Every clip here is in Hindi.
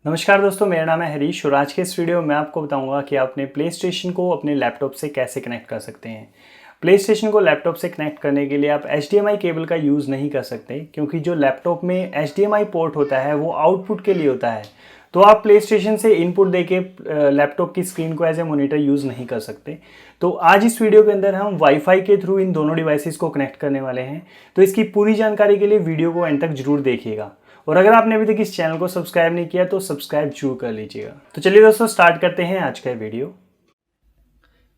नमस्कार दोस्तों, मेरा नाम है हरीश और आज के इस वीडियो में मैं आपको बताऊंगा कि आप अपने प्ले स्टेशन को अपने लैपटॉप से कैसे कनेक्ट कर सकते हैं। प्ले स्टेशन को लैपटॉप से कनेक्ट करने के लिए आप HDMI केबल का यूज़ नहीं कर सकते क्योंकि जो लैपटॉप में HDMI पोर्ट होता है वो आउटपुट के लिए होता है। तो आप प्ले स्टेशन से इनपुट देके लैपटॉप की स्क्रीन को एज ए मोनीटर यूज़ नहीं कर सकते। तो आज इस वीडियो के अंदर हम वाईफाई के थ्रू इन दोनों डिवाइसेस को कनेक्ट करने वाले हैं। तो इसकी पूरी जानकारी के लिए वीडियो को एंड तक जरूर देखिएगा और अगर आपने अभी तक इस चैनल को सब्सक्राइब नहीं किया तो सब्सक्राइब जरूर कर लीजिएगा। तो चलिए दोस्तों, स्टार्ट करते हैं आज का वीडियो।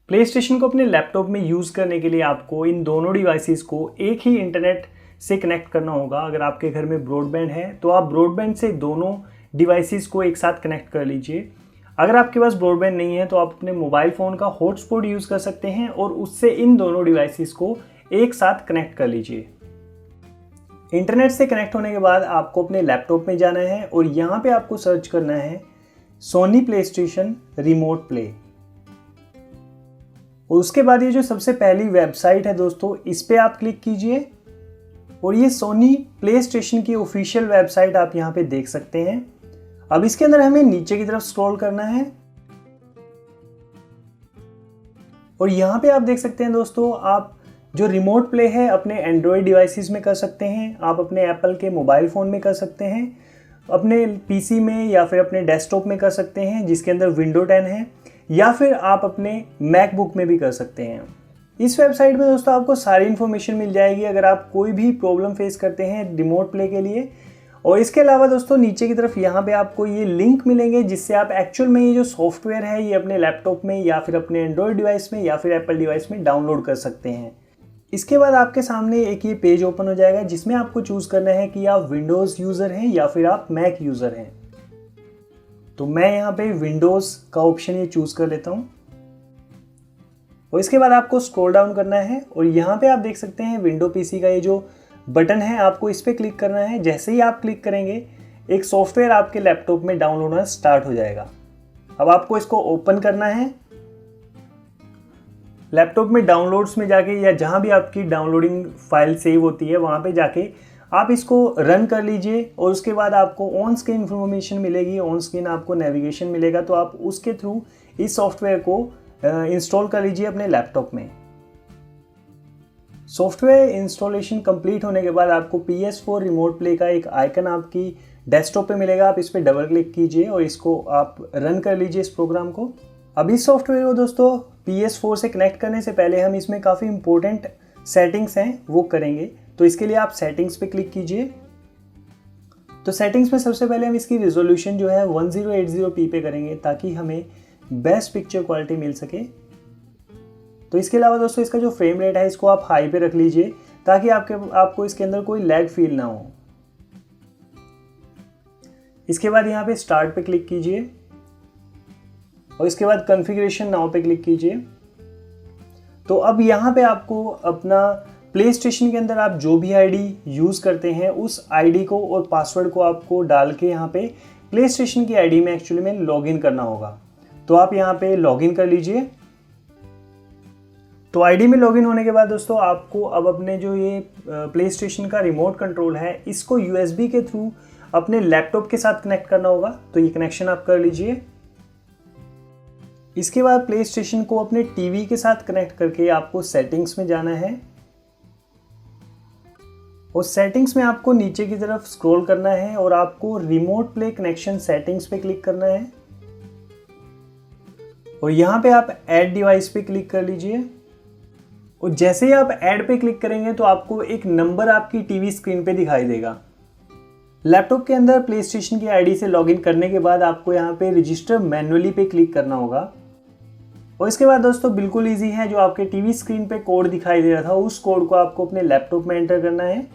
प्ले स्टेशन को अपने लैपटॉप में यूज़ करने के लिए आपको इन दोनों डिवाइसेस को एक ही इंटरनेट से कनेक्ट करना होगा। अगर आपके घर में ब्रॉडबैंड है तो आप ब्रॉडबैंड से दोनों डिवाइसेस को एक साथ कनेक्ट कर लीजिए। अगर आपके पास ब्रॉडबैंड नहीं है तो आप अपने मोबाइल फ़ोन का हॉटस्पॉट यूज़ कर सकते हैं और उससे इन दोनों डिवाइसेस को एक साथ कनेक्ट कर लीजिए। इंटरनेट से कनेक्ट होने के बाद आपको अपने लैपटॉप में जाना है और यहाँ पे आपको सर्च करना है Sony PlayStation remote play. और उसके बाद ये जो सबसे पहली वेबसाइट है दोस्तों, इस पे आप क्लिक कीजिए और ये सोनी प्ले स्टेशन की ऑफिशियल वेबसाइट आप यहाँ पे देख सकते हैं। अब इसके अंदर हमें नीचे की तरफ स्क्रॉल करना है और यहाँ पे आप देख सकते हैं दोस्तों, आप जो रिमोट प्ले है अपने एंड्रॉयड डिवाइसेस में कर सकते हैं, आप अपने एप्पल के मोबाइल फ़ोन में कर सकते हैं, अपने पीसी में या फिर अपने डेस्कटॉप में कर सकते हैं जिसके अंदर विंडो 10 है, या फिर आप अपने मैकबुक में भी कर सकते हैं। इस वेबसाइट में दोस्तों आपको सारी इन्फॉर्मेशन मिल जाएगी अगर आप कोई भी प्रॉब्लम फेस करते हैं रिमोट प्ले के लिए। और इसके अलावा दोस्तों नीचे की तरफ यहाँ पे आपको ये लिंक मिलेंगे जिससे आप एक्चुअल में ये जो सॉफ्टवेयर है ये अपने लैपटॉप में या फिर अपने एंड्रॉयड डिवाइस में या फिर एप्पल डिवाइस में डाउनलोड कर सकते हैं। इसके बाद आपके सामने एक ये पेज ओपन हो जाएगा जिसमें आपको चूज़ करना है कि आप विंडोज़ यूज़र हैं या फिर आप मैक यूज़र हैं। तो मैं यहाँ पे विंडोज़ का ऑप्शन ये चूज़ कर लेता हूँ और इसके बाद आपको स्क्रॉल डाउन करना है और यहाँ पे आप देख सकते हैं विंडो पीसी का ये जो बटन है आपको इस पर क्लिक करना है। जैसे ही आप क्लिक करेंगे एक सॉफ्टवेयर आपके लैपटॉप में डाउनलोड होना स्टार्ट हो जाएगा। अब आपको इसको ओपन करना है। लैपटॉप में डाउनलोड्स में जाके या जहाँ भी आपकी डाउनलोडिंग फाइल सेव होती है वहाँ पे जाके आप इसको रन कर लीजिए और उसके बाद आपको ऑन स्क्रीन इन्फॉर्मेशन मिलेगी, ऑन स्क्रीन आपको नेविगेशन मिलेगा। तो आप उसके थ्रू इस सॉफ्टवेयर को इंस्टॉल कर लीजिए अपने लैपटॉप में। सॉफ्टवेयर इंस्टॉलेशन कंप्लीट होने के बाद आपको PS4 रिमोट प्ले का एक आइकन आपकी डेस्कटॉप पे मिलेगा। आप इस पर डबल क्लिक कीजिए और इसको आप रन कर लीजिए इस प्रोग्राम को। अब इस सॉफ्टवेयर को दोस्तों PS4 से कनेक्ट करने से पहले हम इसमें काफ़ी इंपॉर्टेंट सेटिंग्स हैं वो करेंगे। तो इसके लिए आप सेटिंग्स पे क्लिक कीजिए। तो सेटिंग्स में सबसे पहले हम इसकी रिजोल्यूशन जो है 1080p पे करेंगे ताकि हमें बेस्ट पिक्चर क्वालिटी मिल सके। तो इसके अलावा दोस्तों इसका जो फ्रेम रेट है इसको आप हाई पे रख लीजिए ताकि आपको इसके अंदर कोई लैग फील ना हो। इसके बाद यहाँ पे स्टार्ट पे क्लिक कीजिए और इसके बाद कॉन्फ़िगरेशन नाउ पे क्लिक कीजिए। तो अब यहाँ पे आपको अपना प्ले स्टेशन के अंदर आप जो भी आईडी यूज़ करते हैं उस आईडी को और पासवर्ड को आपको डाल के यहाँ पे प्ले स्टेशन की आईडी में एक्चुअली में लॉगिन करना होगा। तो आप यहाँ पे लॉगिन कर लीजिए। तो आईडी में लॉगिन होने के बाद दोस्तों आपको अब अपने जो ये प्ले स्टेशन का रिमोट कंट्रोल है इसको USB के थ्रू अपने लैपटॉप के साथ कनेक्ट करना होगा। तो ये कनेक्शन आप कर लीजिए। इसके बाद प्ले स्टेशन को अपने टीवी के साथ कनेक्ट करके आपको सेटिंग्स में जाना है और सेटिंग्स में आपको नीचे की तरफ स्क्रॉल करना है और आपको रिमोट प्ले कनेक्शन सेटिंग्स पे क्लिक करना है और यहाँ पे आप ऐड डिवाइस पे क्लिक कर लीजिए। और जैसे ही आप ऐड पे क्लिक करेंगे तो आपको एक नंबर आपकी टीवी स्क्रीन पे दिखाई देगा। लैपटॉप के अंदर प्ले स्टेशन की आईडी से लॉगिन करने के बाद आपको यहाँ पे रजिस्टर मैन्युअली पे क्लिक करना होगा और इसके बाद दोस्तों बिल्कुल इजी है, जो आपके टीवी स्क्रीन पे कोड दिखाई दे रहा था उस कोड को आपको अपने लैपटॉप में एंटर करना है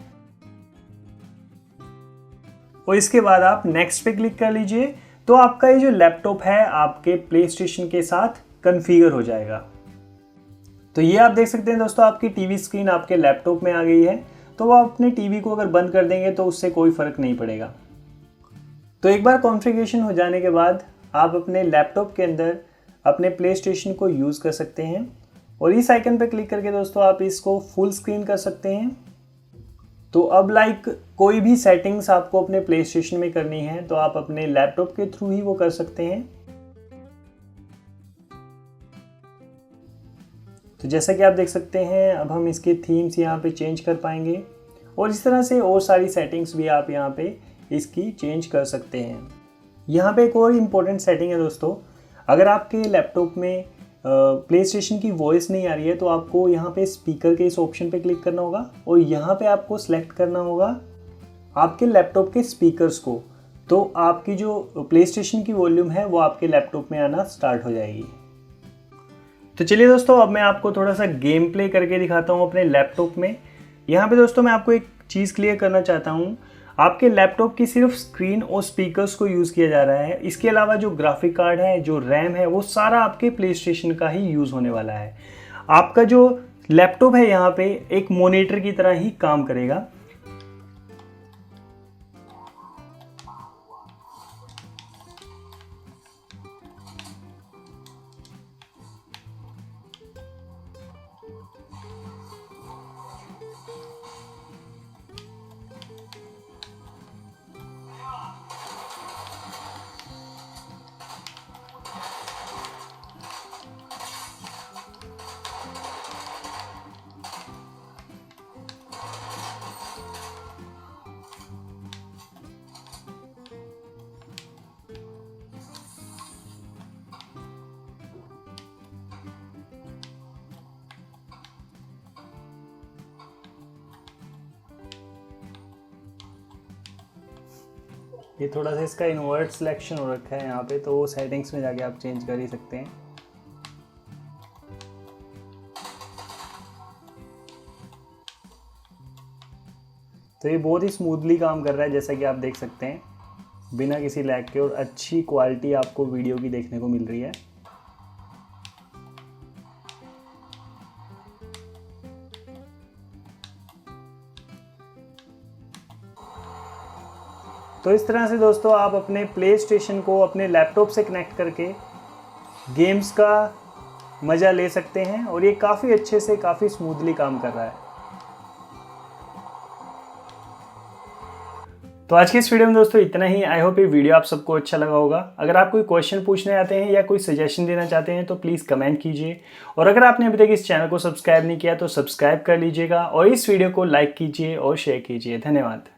और इसके बाद आप नेक्स्ट पे क्लिक कर लीजिए। तो आपका ये जो लैपटॉप है आपके प्ले स्टेशन के साथ कॉन्फ़िगर हो जाएगा। तो ये आप देख सकते हैं दोस्तों, आपकी टीवी स्क्रीन आपके लैपटॉप में आ गई है। तो आप अपने टीवी को अगर बंद कर देंगे तो उससे कोई फ़र्क नहीं पड़ेगा। तो एक बार कॉन्फ़िगरेशन हो जाने के बाद आप अपने लैपटॉप के अंदर अपने प्ले स्टेशन को यूज़ कर सकते हैं और इस आइकन पर क्लिक करके दोस्तों आप इसको फुल स्क्रीन कर सकते हैं तो अब कोई भी सेटिंग्स आपको अपने प्ले स्टेशन में करनी है तो आप अपने लैपटॉप के थ्रू ही वो कर सकते हैं। तो जैसा कि आप देख सकते हैं अब हम इसके थीम्स यहाँ पे चेंज कर पाएंगे और इस तरह से और सारी सेटिंग्स भी आप यहाँ पे इसकी चेंज कर सकते हैं। यहाँ पे एक और इम्पोर्टेंट सेटिंग है दोस्तों, अगर आपके लैपटॉप में प्ले स्टेशन की वॉइस नहीं आ रही है तो आपको यहाँ पे स्पीकर के इस ऑप्शन पे क्लिक करना होगा और यहाँ पे आपको सेलेक्ट करना होगा आपके लैपटॉप के स्पीकर्स को। तो आपकी जो प्ले स्टेशन की वॉल्यूम है वो आपके लैपटॉप में आना स्टार्ट हो जाएगी। तो चलिए दोस्तों अब मैं आपको थोड़ा सा गेम प्ले करके दिखाता हूँ अपने लैपटॉप में। यहाँ पे दोस्तों मैं आपको एक चीज़ क्लियर करना चाहता हूँ, आपके लैपटॉप की सिर्फ स्क्रीन और स्पीकर्स को यूज़ किया जा रहा है। इसके अलावा जो ग्राफिक कार्ड है, जो रैम है, वो सारा आपके प्ले स्टेशन का ही यूज़ होने वाला है। आपका जो लैपटॉप है यहाँ पे एक मॉनिटर की तरह ही काम करेगा। ये थोड़ा सा इसका इन्वर्ट सिलेक्शन हो रखा है यहाँ पे, तो वो सेटिंग्स में जाके आप चेंज कर ही सकते हैं। तो ये बहुत ही स्मूथली काम कर रहा है जैसा कि आप देख सकते हैं, बिना किसी लैग के, और अच्छी क्वालिटी आपको वीडियो की देखने को मिल रही है। तो इस तरह से दोस्तों आप अपने प्ले स्टेशन को अपने लैपटॉप से कनेक्ट करके गेम्स का मज़ा ले सकते हैं और ये काफ़ी अच्छे से, काफ़ी स्मूथली काम कर रहा है। तो आज की इस वीडियो में दोस्तों इतना ही। आई होप ये वीडियो आप सबको अच्छा लगा होगा। अगर आप कोई क्वेश्चन पूछने आते हैं या कोई सजेशन देना चाहते हैं तो प्लीज़ कमेंट कीजिए, और अगर आपने अभी तक इस चैनल को सब्सक्राइब नहीं किया तो सब्सक्राइब कर लीजिएगा और इस वीडियो को लाइक कीजिए और शेयर कीजिए। धन्यवाद।